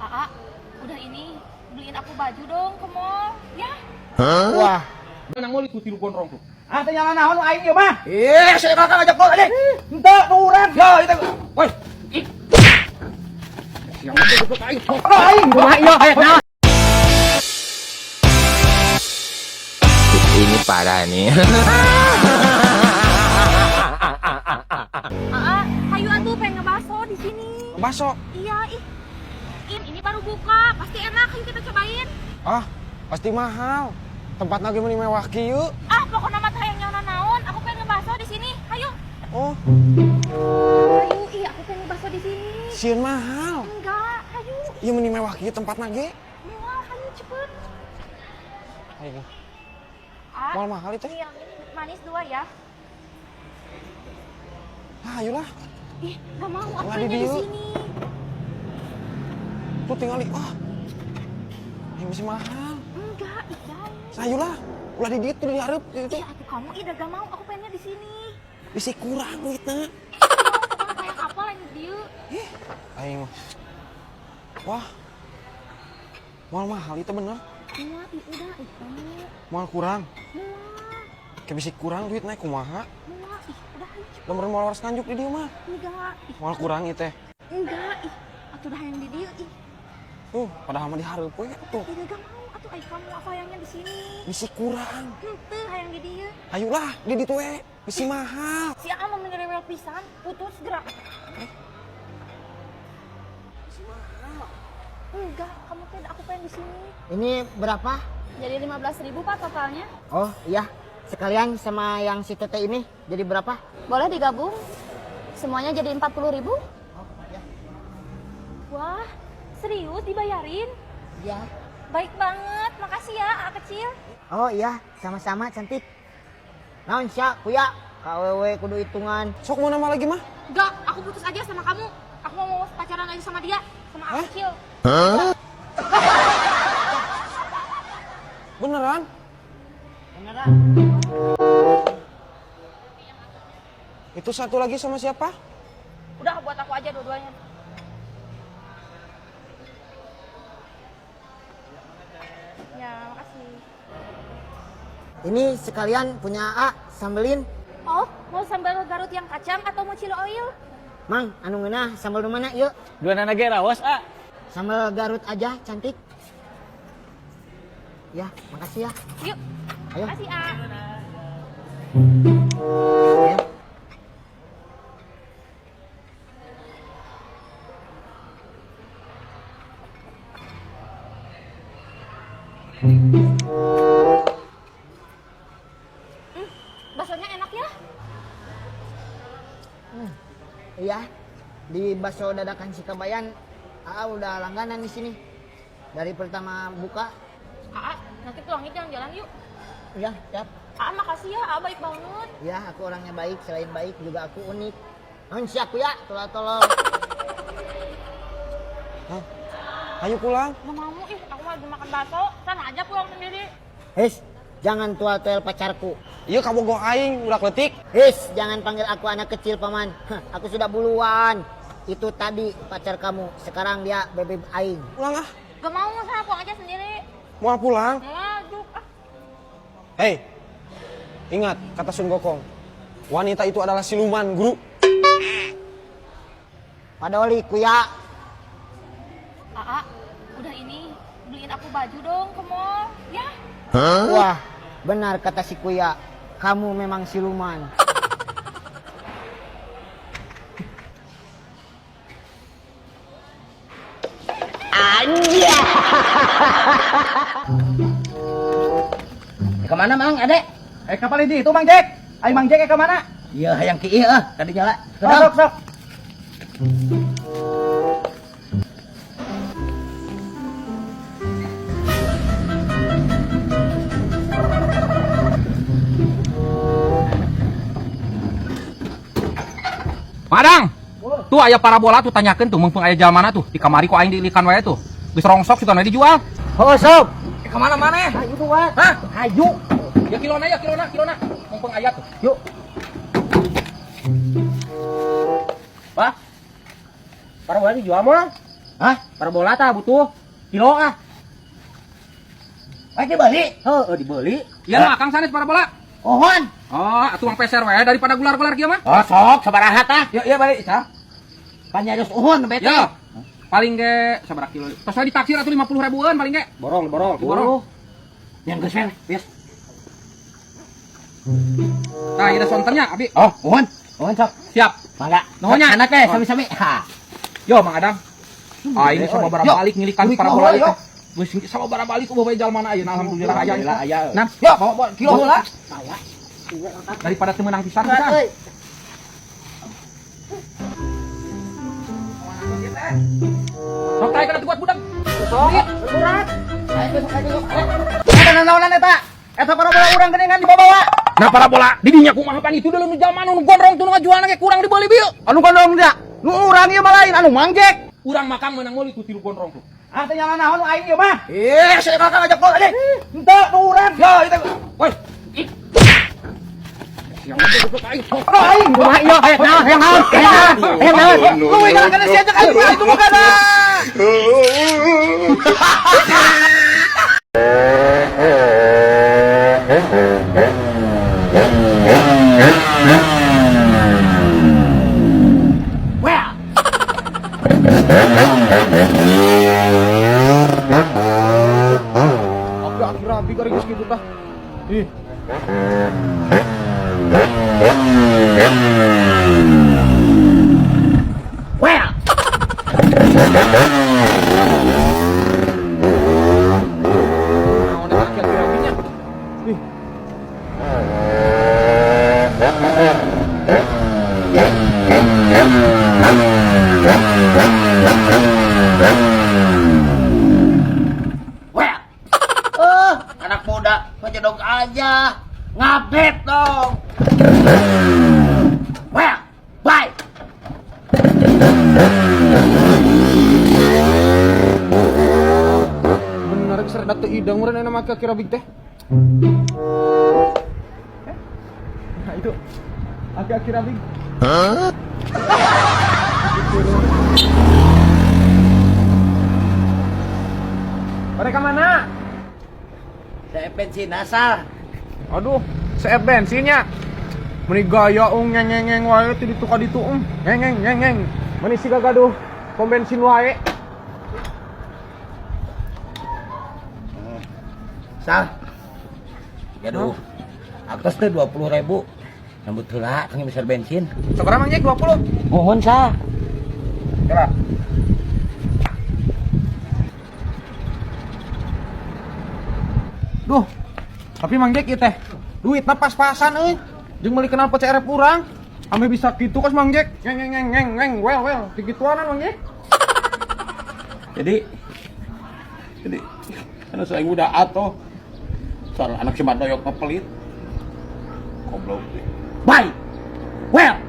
Aa, udah ini beliin aku baju dong ke mall, ya? Wah, Nang mau itu tilu gondrong tuh. ah ternyata naon aing ieu mah. Saya kakak ngajak gua ini. Henteu nu urang. Ya, itu. Woi, yang itu aing. Aing kumaha ieu hayang naon? Ini parah nih. Aa, hayu atuh pengen ngebaso di sini. Baso. Iya, ini baru buka, pasti enak, ayo kita cobain. Ah, pasti mahal. Tempat lagi meni mewah kieu. Ah, pokoknya mah hayang nyaona naon, aku pengen ngebaso di sini. Hayu. Oh, Hayu, iya aku pengen ngebaso di sini. sieun mahal. Enggak, hayu. Ieu meni mewah kieu tempat lagi. Mual, hayu cepet. Ayo. Ah, Mal mahal itu. ini yang ini manis 2 ya. Ah, ayolah. Ih, gak mau, aku Lah, pengen di di dieu. sini. Tuh tinggal ah. Ini masih mahal. Enggak, guys. Sayulah. Ulah di dieu tuh di hareup itu. Ih, aku kamu ida gak mau, aku pengennya di sini. Bisi kurang duitna. Pokoknya kayak apa lagi dia? Aing mah. Wah. Mal mahal itu bener. Mual, udah itu. Mal kurang. Mual, Kayak bisi kurang duit naik kumaha. mual, udah ayo cepet. Lamun mal waras kanjuk di dieu mah. Enggak, Mal kurang ieu teh. enggak, atuh dah yang di dia, Padahal mah dihareup we tuh. Ida gak mau, atuh ay kamu apa hayangnya di sini? Bisi kurang. Henteu hayang di dia. Ayolah, di ditu we. Bisi mahal. Si Aa mau menerewel pisan, putus gerak. Enggak, kamu tuh aku pengen di sini. Ini berapa? Jadi 15.000 Pak totalnya. Oh iya, sekalian sama yang si Tete ini jadi berapa? Boleh digabung? Semuanya jadi 40.000? Wah, serius dibayarin? Iya. Baik banget, makasih ya A kecil. Oh iya, sama-sama cantik. Naon sya, kuya? KWW kudu hitungan. Sok mau nama lagi mah? Enggak, aku putus aja sama kamu. Aku mau pacaran aja sama dia, sama A kecil. Beneran? Beneran? Itu satu lagi sama siapa? Udah buat aku aja dua-duanya. Ya, makasih. Ini sekalian punya A, sambelin. Oh, mau sambal Garut yang kacang atau mau cilo oil? Mang, anu ngeunah sambal nu mana yuk? Dua nana ge raos, ah. Sambal Garut aja, cantik. Ya, makasih ya. Yuk. Ayo. Makasih, A. Ayo. Baksonya enak ya? Iya, di bakso dadakan Sikabayan, AA udah langganan di sini. Dari pertama buka, A, nanti pulangnya jalan-jalan yuk. ya, siap. A, makasih ya, A baik banget. Ya, aku orangnya baik, selain baik juga aku unik. Non siap ya, tolol-tolol. Hah? Ayo pulang. Gak mau, aku mau lagi makan bakso. Sana aja pulang sendiri. His, jangan tua-tuel pacarku. Iya kamu go aing, udah kletik. His, jangan panggil aku anak kecil, Paman. Hah, aku sudah buluan. Itu tadi pacar kamu, sekarang dia bebek aing. Pulang ah. Gak mau, sana pulang aja sendiri. Mau pulang? Ngajuk, Hei, ingat kata Sun Gokong. Wanita itu adalah siluman, guru. Padoli, kuya. A, udah ini beliin aku baju dong ke mall, ya? Wah, benar kata si kuya. Kamu memang siluman. Kemana mang adek? Kapal ini itu Mang Jack. Ayo Mang Jack ke mana? Iya hayang kieu tadi nyala. Sok, sok. Madang. Tuh aya parabola tuh tanyakeun tuh mumpung aya jalan mana tuh. Di kamari ku aing diilikan wae tuh. Geus rongsok sudah dijual. Oh, sob. Ke mana mana? Ayo tuan. Hah? Ayo. Ya kilona. Mumpung aya tuh. Yuk. Pak. Parabola dijual mah? Hah? Parabola tah butuh kilo ah. Baik dibeli. Dibeli. Iya mah Kang sanes parabola. Ohon. Oh, atuh mah peser we daripada gular-gular kieu mah. Oh, sok sabaraha tah. Iya balik Ca. Panjayos uhun bete. Ya. Paling ge sabaraha kilo. Tos we ditaksir atuh 50 ribuan paling ge. Borong. Yang geus yes. Nah, ieu sontennya abi. Oh, uhun. Uhun sok. Siap. Mangga. Nuhunnya. Anak teh sami-sami. Ha. Yo Mang Adang. Aing sababaraha balik ngilikan parabola ieu teh. Geus sababaraha balik ku bae jalmana ayeuna alhamdulillah aya. Nah, yo bawa kilo heula. Daripada teu meunang pisan kita. Sok tae kana buat budak. Sok. Berat. Ayo besok aja yuk. Ada naonan eta? Eta parabola urang geuningan dibawa. Nah parabola di dinya kumaha pan itu dulu nu jalma nu gondrong tu nu ngajualna ge kurang dibeli bieu. Anu gondrong dia. Nu urang ieu mah lain anu mangjek. Urang makan meunang meuli tu tilu gondrong tu. Ah teh nyala naon aing ieu mah? Saya kakak ngajak bola deh. Henteu nu urang. Ya itu. Woi. Yang Aing kumaha ieu hayang naon? Lu ingat kana si ajak aing itu bukan lah. Well. Akhir rabi ka geus kitu tah. Ih. Well. Naon eta akhir rabinya? Ih. Well. Anak muda, ngejodok aja. Ngupdate dong. Well, bye. Bener geus rada teu idang meureun aya make akhir rabi teh. Nah itu. Akhir rabi. Mereka mana? Saya bensin asal. Aduh, saya bensinnya. Meni gaya ngeng wae ti ditu ka ditu. Ngeng. Meni siga gaduh pom bensin wae. Sal. Gaduh. Atos teh 20.000. Sambut heula kang besar bensin. Sabaraha Mang Jack 20? Mohon sah. Kira. Duh. Tapi Mang Jack ieu teh duitna pas-pasan euy. Jeung meuli kenal PCRF urang. Ame bisa kitu kos Mang Jack. Ngeng. Well. Digituanan Mang Jack. Jadi karena saya udah atuh soal anak si Madoyok ngepelit goblok. Bye. Well.